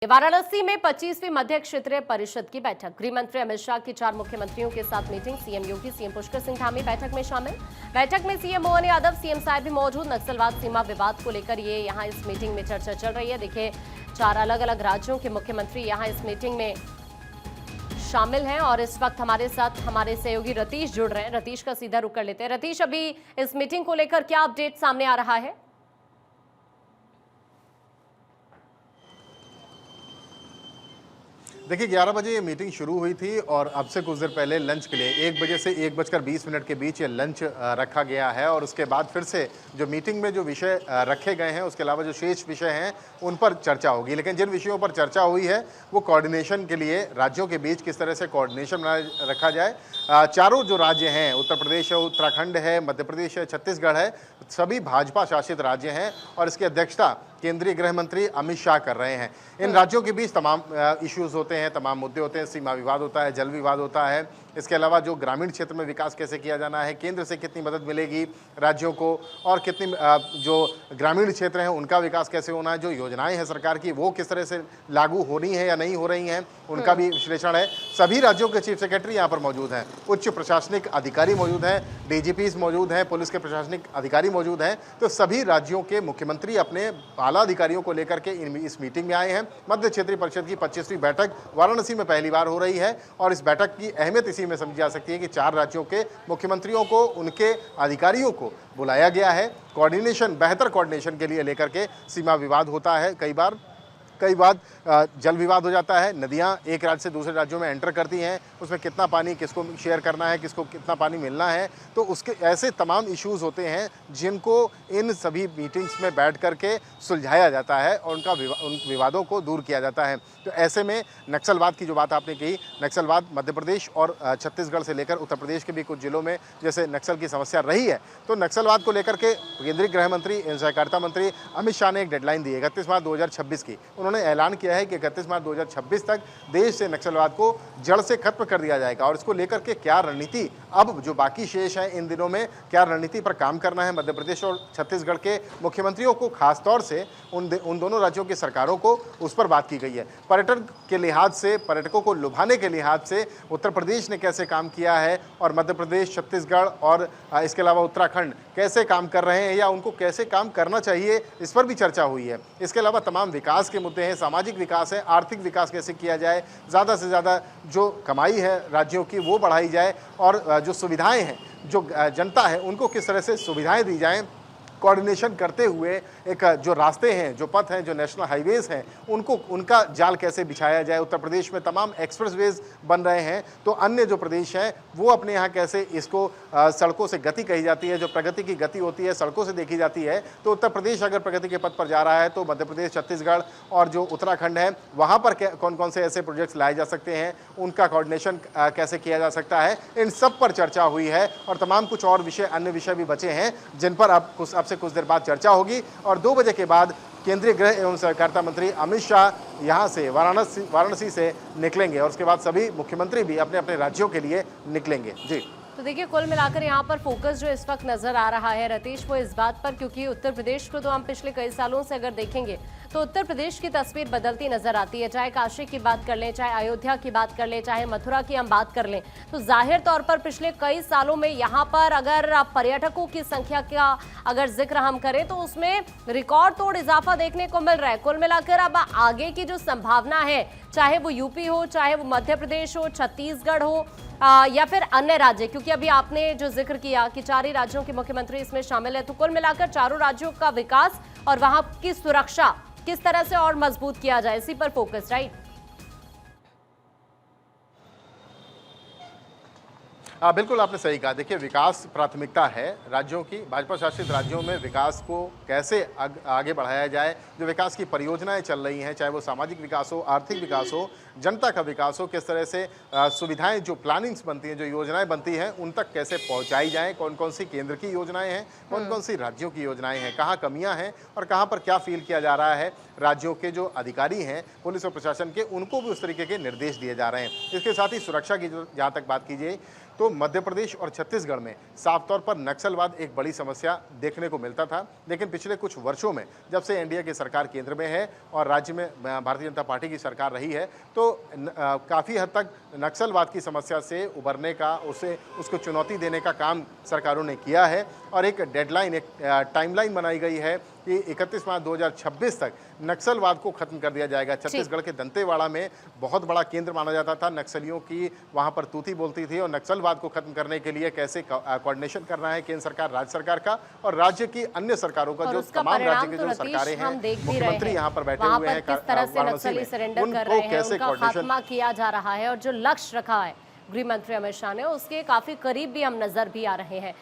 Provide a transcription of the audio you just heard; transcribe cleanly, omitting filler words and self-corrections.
वाराणसी में 25वीं मध्य क्षेत्रीय परिषद की बैठक। गृह मंत्री अमित शाह की 4 मुख्यमंत्रियों के साथ मीटिंग। सीएम योगी, सीएम पुष्कर सिंह धामी बैठक में शामिल। बैठक में सीएम मोहन यादव, सीएम साहब भी मौजूद। नक्सलवाद सीमा विवाद को लेकर ये यहां इस मीटिंग में चर्चा चल रही है। देखिए, 4 अलग अलग राज्यों के मुख्यमंत्री यहां इस मीटिंग में शामिल हैं और इस वक्त हमारे साथ हमारे सहयोगी रतीश जुड़ रहे हैं। रतीश का सीधा रुख कर लेते हैं। रतीश, अभी इस मीटिंग को लेकर क्या अपडेट सामने आ रहा है? देखिए, 11 बजे ये मीटिंग शुरू हुई थी और अब से कुछ देर पहले लंच के लिए 1 बजे से 1:20 के बीच ये लंच रखा गया है और उसके बाद फिर से जो मीटिंग में जो विषय रखे गए हैं उसके अलावा जो शेष विषय हैं उन पर चर्चा होगी। लेकिन जिन विषयों पर चर्चा हुई है वो कोऑर्डिनेशन के लिए राज्यों के बीच किस तरह से कोऑर्डिनेशन रखा जाए। चारों जो राज्य हैं, उत्तर प्रदेश है, उत्तराखंड है, मध्य प्रदेश है, छत्तीसगढ़ है, सभी भाजपा शासित राज्य हैं और इसकी अध्यक्षता केंद्रीय गृह मंत्री अमित शाह कर रहे हैं। इन राज्यों के बीच तमाम इश्यूज होते हैं, तमाम मुद्दे होते हैं। सीमा विवाद होता है, जल विवाद होता है, इसके अलावा जो ग्रामीण क्षेत्र में विकास कैसे किया जाना है, केंद्र से कितनी मदद मिलेगी राज्यों को और कितनी जो ग्रामीण क्षेत्र हैं उनका विकास कैसे होना है, जो योजनाएं हैं सरकार की वो किस तरह से लागू हो रही हैं या नहीं हो रही हैं, उनका भी विश्लेषण है। सभी राज्यों के चीफ सेक्रेटरी यहाँ पर मौजूद हैं, उच्च प्रशासनिक अधिकारी मौजूद हैं, डीजीपीज मौजूद हैं, पुलिस के प्रशासनिक अधिकारी मौजूद हैं। तो सभी राज्यों के मुख्यमंत्री अपने आला अधिकारियों को लेकर के इस मीटिंग में आए हैं। मध्य क्षेत्रीय परिषद की 25वीं बैठक वाराणसी में पहली बार हो रही है और इस बैठक की अहमियत इसी में समझी जा सकती है कि 4 राज्यों के मुख्यमंत्रियों को, उनके अधिकारियों को बुलाया गया है कोऑर्डिनेशन, बेहतर कोऑर्डिनेशन के लिए लेकर के। सीमा विवाद होता है कई बार जल विवाद हो जाता है, नदियां एक राज्य से दूसरे राज्यों में एंटर करती हैं, उसमें कितना पानी किसको शेयर करना है, किसको कितना पानी मिलना है, तो उसके ऐसे तमाम इश्यूज होते हैं जिनको इन सभी मीटिंग्स में बैठ करके सुलझाया जाता है और उन विवादों को दूर किया जाता है। तो ऐसे में नक्सलवाद की जो बात आपने कही, नक्सलवाद मध्य प्रदेश और छत्तीसगढ़ से लेकर उत्तर प्रदेश के भी कुछ जिलों में जैसे नक्सल की समस्या रही है, तो नक्सलवाद को लेकर के केंद्रीय गृह मंत्री, सहकारिता मंत्री अमित शाह ने एक डेडलाइन दी है 31 मार्च 2026 की। उन्होंने ऐलान किया है कि 31 मार्च 2026 तक देश से नक्सलवाद को जड़ से खत्म कर दिया जाएगा और इसको लेकर के क्या रणनीति, अब जो बाकी शेष है इन दिनों में क्या रणनीति पर काम करना है मध्य प्रदेश और छत्तीसगढ़ के मुख्यमंत्रियों को, खासतौर से उन दोनों राज्यों की सरकारों को, उस पर बात की गई है। पर्यटन के लिहाज से, पर्यटकों को लुभाने के लिहाज से उत्तर प्रदेश ने कैसे काम किया है और मध्य प्रदेश, छत्तीसगढ़ और इसके अलावा उत्तराखंड कैसे काम कर रहे हैं या उनको कैसे काम करना चाहिए, इस पर भी चर्चा हुई है। इसके अलावा तमाम विकास के मुद्दे हैं, सामाजिक विकास है, आर्थिक विकास कैसे किया जाए, ज़्यादा से ज़्यादा जो कमाई है राज्यों की वो बढ़ाई जाए और जो सुविधाएं हैं, जो जनता है उनको किस तरह से सुविधाएं दी जाएं, कोऑर्डिनेशन करते हुए एक जो रास्ते हैं, जो पथ हैं, जो नेशनल हाईवेज हैं, उनका जाल कैसे बिछाया जाए। उत्तर प्रदेश में तमाम एक्सप्रेसवेज बन रहे हैं, तो अन्य जो प्रदेश हैं वो अपने यहाँ कैसे इसको सड़कों से गति कही जाती है, जो प्रगति की गति होती है सड़कों से देखी जाती है। तो उत्तर प्रदेश अगर प्रगति के पथ पर जा रहा है तो मध्य प्रदेश, छत्तीसगढ़ और जो उत्तराखंड है वहाँ पर कौन कौन से ऐसे प्रोजेक्ट्स लाए जा सकते हैं, उनका कोऑर्डिनेशन कैसे किया जा सकता है, इन सब पर चर्चा हुई है। और तमाम कुछ और विषय, अन्य विषय भी बचे हैं जिन पर अब से कुछ देर बाद चर्चा होगी और 2 बजे के बाद केंद्रीय गृह एवं सहकारिता मंत्री अमित शाह यहां से वाराणसी से निकलेंगे और उसके बाद सभी मुख्यमंत्री भी अपने अपने राज्यों के लिए निकलेंगे। जी, तो देखिए, कुल मिलाकर यहाँ पर फोकस जो इस वक्त नजर आ रहा है रतीश, वो इस बात पर, क्योंकि उत्तर प्रदेश को तो हम पिछले कई सालों से अगर देखेंगे तो उत्तर प्रदेश की तस्वीर बदलती नजर आती है। चाहे काशी की बात कर लें, चाहे अयोध्या की बात कर लें, चाहे मथुरा की हम बात कर लें, तो जाहिर तौर पर पिछले कई सालों में यहाँ पर अगर पर्यटकों की संख्या का अगर जिक्र हम करें तो उसमें रिकॉर्ड तोड़ इजाफा देखने को मिल रहा है। कुल मिलाकर अब आगे की जो संभावना है, चाहे वो यूपी हो, चाहे वो मध्य प्रदेश हो, छत्तीसगढ़ हो या फिर अन्य राज्य, क्योंकि अभी आपने जो जिक्र किया कि 4 ही राज्यों के मुख्यमंत्री इसमें शामिल है, तो कुल मिलाकर चारों राज्यों का विकास और वहां की सुरक्षा किस तरह से और मजबूत किया जाए, इसी पर फोकस, राइट? बिल्कुल आपने सही कहा। देखिए, विकास प्राथमिकता है राज्यों की। भाजपा शासित राज्यों में विकास को कैसे आगे बढ़ाया जाए, जो विकास की परियोजनाएं चल रही हैं, चाहे वो सामाजिक विकास हो, आर्थिक विकास हो, जनता का विकास हो, किस तरह से सुविधाएं, जो प्लानिंग्स बनती हैं, जो योजनाएं बनती हैं, उन तक कैसे पहुंचाई जाएं, कौन कौन सी केंद्र की योजनाएं हैं, कौन कौन सी राज्यों की योजनाएं हैं, कहाँ कमियां हैं और कहाँ पर क्या फील किया जा रहा है। राज्यों के जो अधिकारी हैं, पुलिस और प्रशासन के, उनको भी उस तरीके के निर्देश दिए जा रहे हैं। इसके साथ ही सुरक्षा की जहाँ तक बात कीजिए तो मध्य प्रदेश और छत्तीसगढ़ में साफ तौर पर नक्सलवाद एक बड़ी समस्या देखने को मिलता था। लेकिन पिछले कुछ वर्षों में जब से एनडीए की सरकार केंद्र में है और राज्य में भारतीय जनता पार्टी की सरकार रही है, तो काफ़ी हद तक नक्सलवाद की समस्या से उबरने का, उसको चुनौती देने का काम सरकारों ने किया है। और एक डेडलाइन, एक टाइमलाइन बनाई गई है कि 31 मार्च 2026 तक नक्सलवाद को खत्म कर दिया जाएगा। छत्तीसगढ़ के दंतेवाड़ा में बहुत बड़ा केंद्र माना जाता था, नक्सलियों की वहां पर तूती बोलती थी। और नक्सलवाद को खत्म करने के लिए कैसे कोऑर्डिनेशन करना है केंद्र सरकार, राज्य सरकार का और राज्य की अन्य सरकारों का, जो तमाम राज्य की जो सरकारें हैं, मुख्यमंत्री यहाँ पर बैठे हुए हैं, किस तरह से नक्सली सरेंडर कर रहे हैं, उनका खात्मा किया जा रहा है और जो लक्ष्य रखा है गृह मंत्री अमित शाह ने, उसके काफी करीब भी हम नजर भी आ रहे हैं।